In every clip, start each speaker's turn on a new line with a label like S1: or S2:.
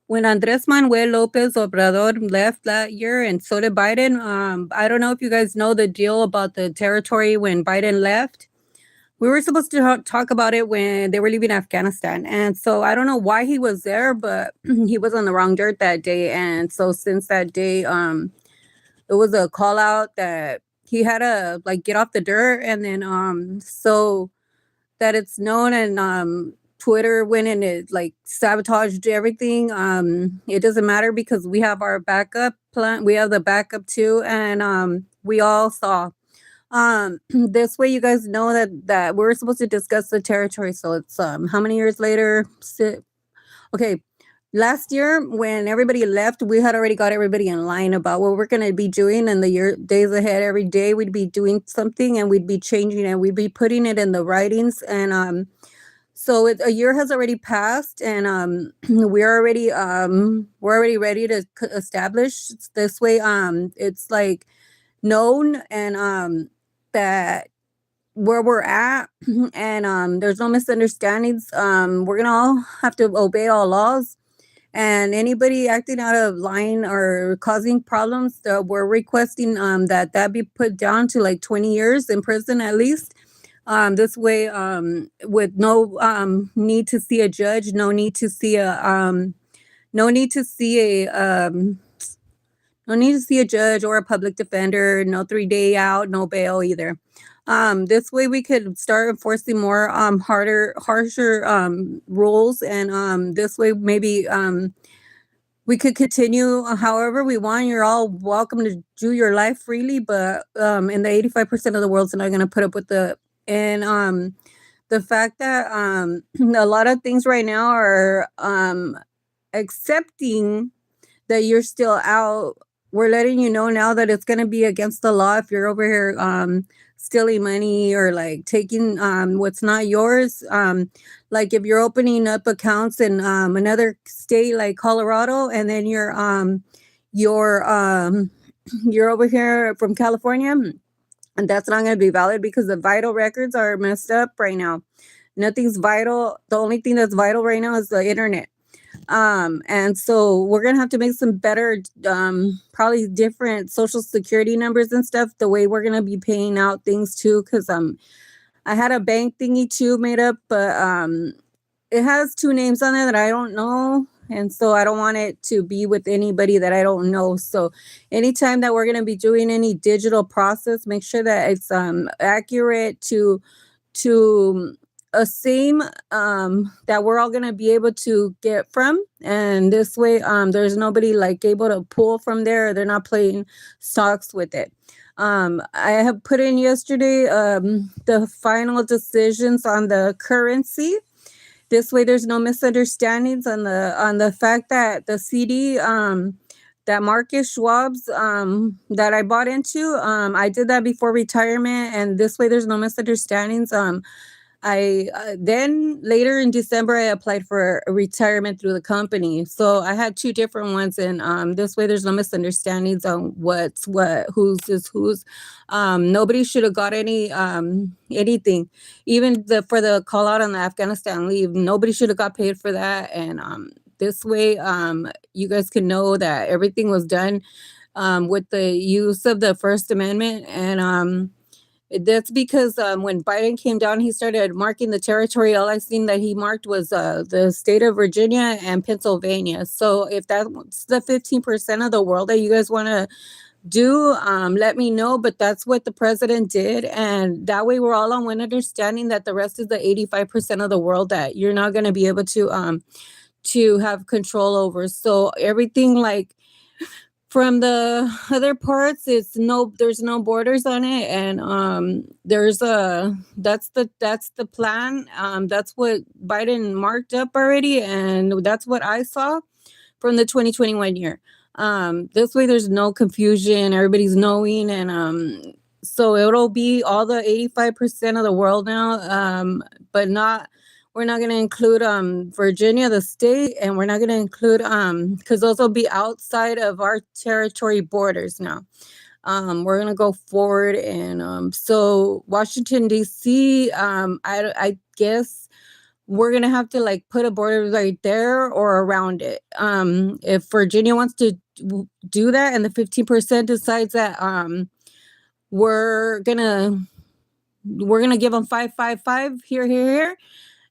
S1: when Andres Manuel Lopez Obrador left that year, and so did Biden. I don't know if you guys know the deal about the territory when Biden left. We were supposed to talk about it when they were leaving Afghanistan, and so I don't know why he was there, but he was on the wrong dirt that day, and so since that day, it was a call out that he had to like get off the dirt, and then so that it's known, and Twitter went and it like sabotaged everything. It doesn't matter because we have our backup plan. We have the backup too, and we all saw. This way, you guys know that we're supposed to discuss the territory. So it's how many years later? Okay, last year when everybody left, we had already got everybody in line about what we're going to be doing in the days ahead. Every day we'd be doing something and we'd be changing it. We'd be putting it in the writings, and so a year has already passed, and we're already ready to establish this way. It's like known, and that where we're at, and there's no misunderstandings. We're gonna all have to obey all laws, and anybody acting out of line or causing problems, we're requesting that be put down to like 20 years in prison at least. This way, with no need to see a judge, no need to see a no need to see a judge or a public defender, no 3-day out, no bail either. This way we could start enforcing more harsher rules, and this way maybe we could continue however we want. You're all welcome to do your life freely, but in the 85% of the world's not going to put up with the fact that a lot of things right now are accepting that you're still out. We're letting you know now that it's going to be against the law if you're over here stealing money or like taking what's not yours. Like if you're opening up accounts in another state like Colorado, and then you're you're over here from California, and that's not going to be valid because the vital records are messed up right now. Nothing's vital. The only thing that's vital right now is the internet. And so we're gonna have to make some better, probably different social security numbers and stuff. The way we're gonna be paying out things too, because I had a bank thingy too made up, but it has two names on there that I don't know, and so I don't want it to be with anybody that I don't know. So anytime that we're gonna be doing any digital process, make sure that it's accurate to a same that we're all gonna be able to get from, and this way there's nobody like able to pull from there. They're not playing stocks with it. I have put in yesterday the final decisions on the currency. This way there's no misunderstandings on the fact that the CD that Marcus Schwab's that I bought into, I did that before retirement, and this way there's no misunderstandings. I then later in December I applied for a retirement through the company. So I had two different ones, and this way there's no misunderstandings on what's what, who's is who's. Nobody should have got anything, even for the call out on the Afghanistan leave. Nobody should have got paid for that, and this way you guys can know that everything was done with the use of the First Amendment, and that's because when Biden came down, he started marking the territory. All I've seen that he marked was the state of Virginia and Pennsylvania. So if that's the 15% of the world that you guys want to do, let me know. But that's what the president did. And that way we're all on one understanding that the rest is the 85% of the world that you're not going to be able to have control over. So everything like from the other parts, there's no borders on it, and that's the plan. That's what Biden marked up already, and that's what I saw from the 2021 year. This way there's no confusion, everybody's knowing, and so it'll be all the 85% of the world now, but we're not going to include Virginia, the state, and we're not going to include because those will be outside of our territory borders now. We're going to go forward, and so Washington D.C. I guess we're gonna have to like put a border right there or around it. If Virginia wants to do that, and the 15% decides that we're gonna give them 555 here.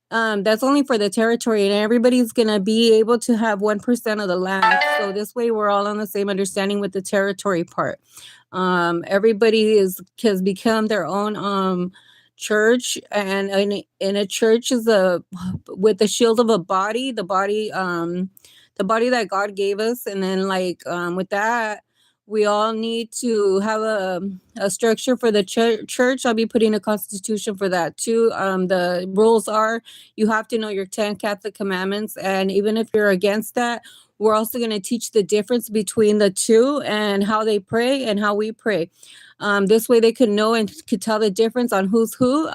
S1: That's only for the territory, and everybody's gonna be able to have 1% of the land. So this way, we're all on the same understanding with the territory part. Everybody has become their own church, and in a church is a with the shield of a body, the body that God gave us, and then like with that, we all need to have a structure for the church. I'll be putting a constitution for that too. The rules are you have to know your 10 Catholic commandments, and even if you're against that, we're also going to teach the difference between the two and how they pray and how we pray. This way they could know and could tell the difference on who's who.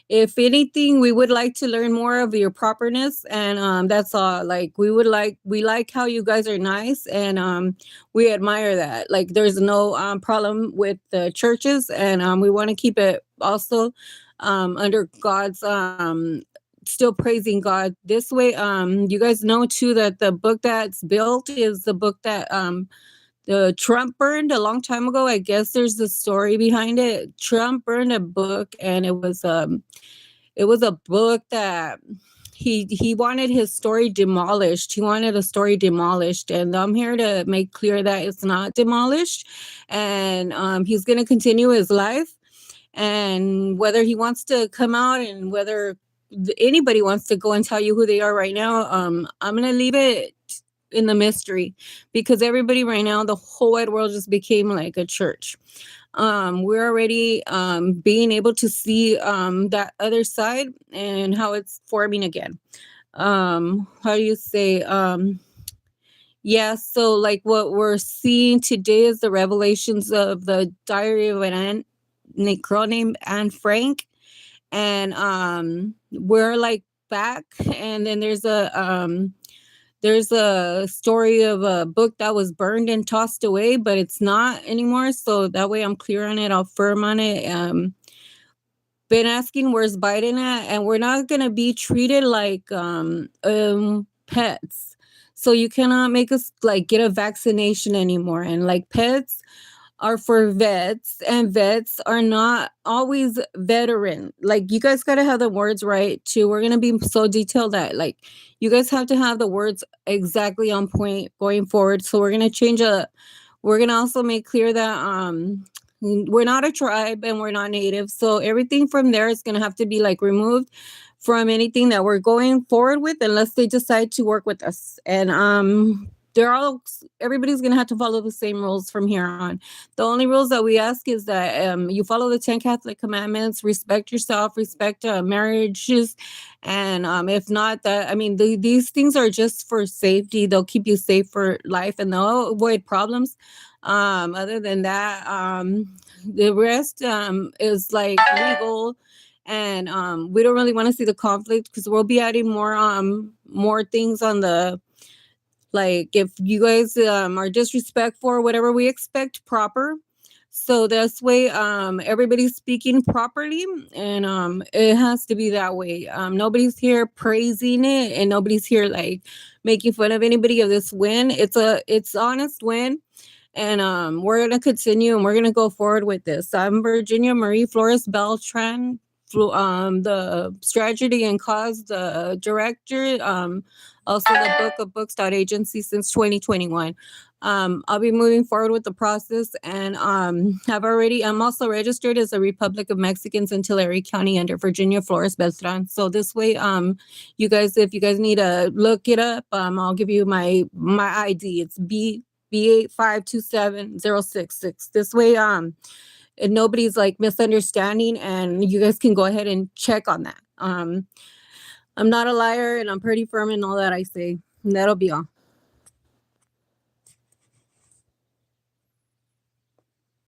S1: If anything, we would like to learn more of your properness, and that's all. Like we like how you guys are nice, and we admire that. Like there's no problem with the churches, and we want to keep it also under God's still praising God. This way, you guys know too that the book that's built is the book that the Trump burned a long time ago. I guess there's a story behind it. Trump burned a book, and it was a book that he wanted his story demolished. He wanted a story demolished, and I'm here to make clear that it's not demolished, and he's going to continue his life. And whether he wants to come out and whether anybody wants to go and tell you who they are right now, I'm going to leave it in the mystery, because everybody right now, the whole wide world just became like a church. We're already being able to see that other side and how it's forming again. How do you say? Yeah, so like what we're seeing today is the revelations of the diary of an girl named Anne Frank, and we're like back, and then there's a story of a book that was burned and tossed away, but it's not anymore. So that way I'm clear on it. I'll firm on it. Been asking where's Biden at, and we're not gonna be treated like pets. So you cannot make us like get a vaccination anymore. And like pets are for vets, and vets are not always veteran. Like you guys got to have the words right too. We're going to be so detailed that like you guys have to have the words exactly on point going forward. So we're going to we're going to also make clear that we're not a tribe and we're not native. So everything from there is going to have to be like removed from anything that we're going forward with, unless they decide to work with us. And everybody's gonna have to follow the same rules from here on. The only rules that we ask is that you follow the 10 Catholic commandments, respect yourself, respect marriages, and if not, that I mean these things are just for safety. They'll keep you safe for life, and they'll avoid problems. Other than that, the rest is like legal. And we don't really want to see the conflict, because we'll be adding more things on the, like if you guys are disrespectful or whatever, we expect proper. So this way everybody's speaking properly, and it has to be that way. Nobody's here praising it, and nobody's here like making fun of anybody of this win. It's honest win, and we're gonna continue and we're gonna go forward with this. I'm Virginia Marie Flores Beltran, the strategy and cause the director, also the book of books.agency since 2021. I'll be moving forward with the process, and I'm also registered as a Republic of Mexicans in Tulare County under Virginia Flores Beltran. So this way, you guys, if you guys need to look it up, I'll give you my ID. It's B8527066. This way, and nobody's like misunderstanding, and you guys can go ahead and check on that. I'm not a liar, and I'm pretty firm in all that I say. And that'll be all.